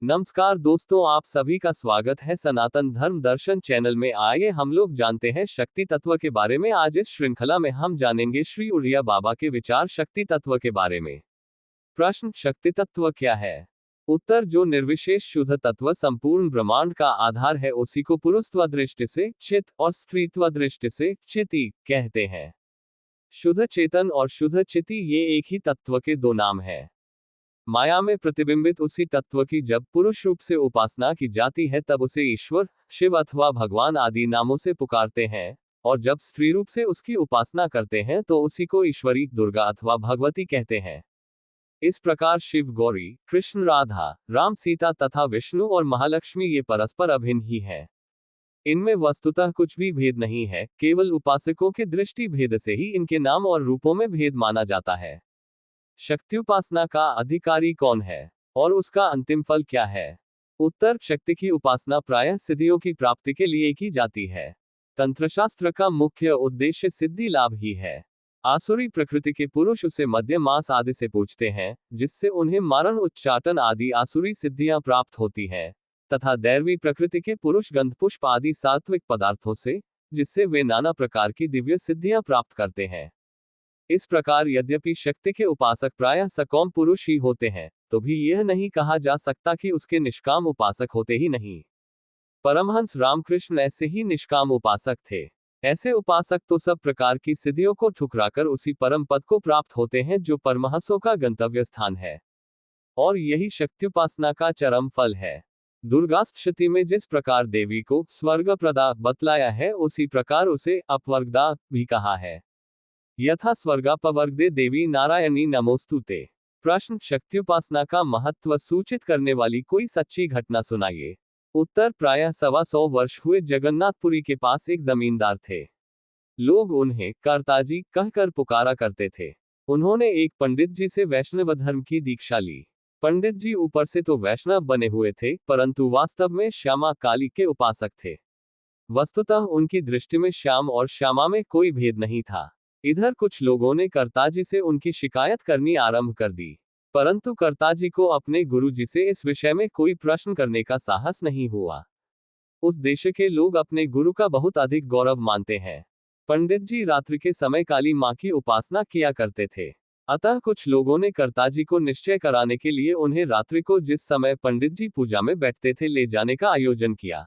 नमस्कार दोस्तों, आप सभी का स्वागत है सनातन धर्म दर्शन चैनल में। आइए हम लोग जानते हैं शक्ति तत्व के बारे में। आज इस श्रृंखला में हम जानेंगे श्री उड़िया बाबा के विचार शक्ति तत्व के बारे में। प्रश्न, शक्ति तत्व क्या है? उत्तर, जो निर्विशेष शुद्ध तत्व संपूर्ण ब्रह्मांड का आधार है, उसी को पुरुषत्व दृष्टि से चित और स्त्रीत्व दृष्टि से चिति कहते हैं। शुद्ध चेतन और शुद्ध चिति ये एक ही तत्व के दो नाम हैं। माया में प्रतिबिंबित उसी तत्व की जब पुरुष रूप से उपासना की जाती है तब उसे ईश्वर, शिव अथवा भगवान आदि नामों से पुकारते हैं, और जब स्त्री रूप से उसकी उपासना करते हैं तो उसी को ईश्वरी, दुर्गा अथवा भगवती कहते हैं। इस प्रकार शिव, गौरी, कृष्ण, राधा, राम, सीता तथा विष्णु और महालक्ष्मी ये परस्पर अभिन्न ही हैं। इनमें वस्तुतः कुछ भी भेद नहीं है, केवल उपासकों के दृष्टि भेद से ही इनके नाम और रूपों में भेद माना जाता है। शक्ति उपासना का अधिकारी कौन है और उसका अंतिम फल क्या है? उत्तर, शक्ति की उपासना प्रायः सिद्धियों की प्राप्ति के लिए की जाती है। तंत्रशास्त्र का मुख्य उद्देश्य सिद्धि लाभ ही है। आसुरी प्रकृति के पुरुष उसे मद्य मांस आदि से पूजते हैं, जिससे उन्हें मारण, उच्चाटन आदि आसुरी सिद्धियां प्राप्त होती हैं, तथा दैवी प्रकृति के पुरुष गंधपुष्प आदि सात्विक पदार्थों से, जिससे वे नाना प्रकार की दिव्य सिद्धियां प्राप्त करते हैं। इस प्रकार यद्यपि शक्ति के उपासक प्रायः सकौम पुरुष ही होते हैं, तो भी यह नहीं कहा जा सकता कि उसके निष्काम उपासक होते ही नहीं। परमहंस रामकृष्ण ऐसे ही निष्काम उपासक थे। ऐसे उपासक तो सब प्रकार की सिद्धियों को ठुकराकर उसी परम पद को प्राप्त होते हैं जो परमहंसों का गंतव्य स्थान है, और यही शक्ति उपासना का चरम फल है। दुर्गाष्टमी में जिस प्रकार देवी को स्वर्गप्रदा बतलाया है, उसी प्रकार उसे अपवर्गदा भी कहा है। यथा स्वर्गापवर्गदे देवी नारायणी नमोस्तुते। प्रश्न, शक्ति उपासना का महत्व सूचित करने वाली कोई सच्ची घटना सुनाइए। उत्तर, प्रायः 125 वर्ष हुए जगन्नाथपुरी के पास एक जमींदार थे। लोग उन्हें कर्ताजी कहकर पुकारा करते थे। उन्होंने एक पंडित जी से वैष्णव धर्म की दीक्षा ली। पंडित जी ऊपर से तो वैष्णव बने हुए थे, परंतु वास्तव में श्यामा काली के उपासक थे। वस्तुतः उनकी दृष्टि में श्याम और श्यामा में कोई भेद नहीं था। इधर कुछ लोगों ने कर्ताजी से उनकी शिकायत करनी आरंभ कर दी, परंतु कर्ताजी को अपने गुरुजी से इस विषय में कोई प्रश्न करने का साहस नहीं हुआ। उस देश के लोग अपने गुरु का बहुत अधिक गौरव मानते हैं। पंडित जी रात्रि के समय काली मां की उपासना किया करते थे। अतः कुछ लोगों ने कर्ताजी को निश्चय कराने के लिए उन्हें रात्रि को जिस समय पंडित जी पूजा में बैठते थे ले जाने का आयोजन किया।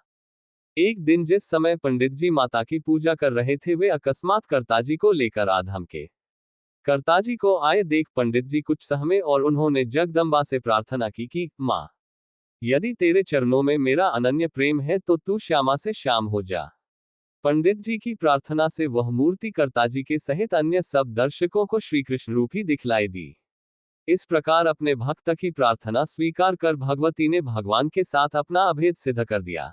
एक दिन जिस समय पंडित जी माता की पूजा कर रहे थे, वे अकस्मात कर्ताजी को लेकर आ धमके। कर्ताजी को आए देख पंडित जी कुछ सहमे और उन्होंने जगदम्बा से प्रार्थना की कि माँ, यदि तेरे चरणों में मेरा अनन्य प्रेम है तो तू श्यामा से श्याम हो जा। पंडित जी की प्रार्थना से वह मूर्ति कर्ताजी के सहित अन्य सब दर्शकों को श्री कृष्ण रूप ही दिखलाई दी। इस प्रकार अपने भक्त की प्रार्थना स्वीकार कर भगवती ने भगवान के साथ अपना अभेद सिद्ध कर दिया।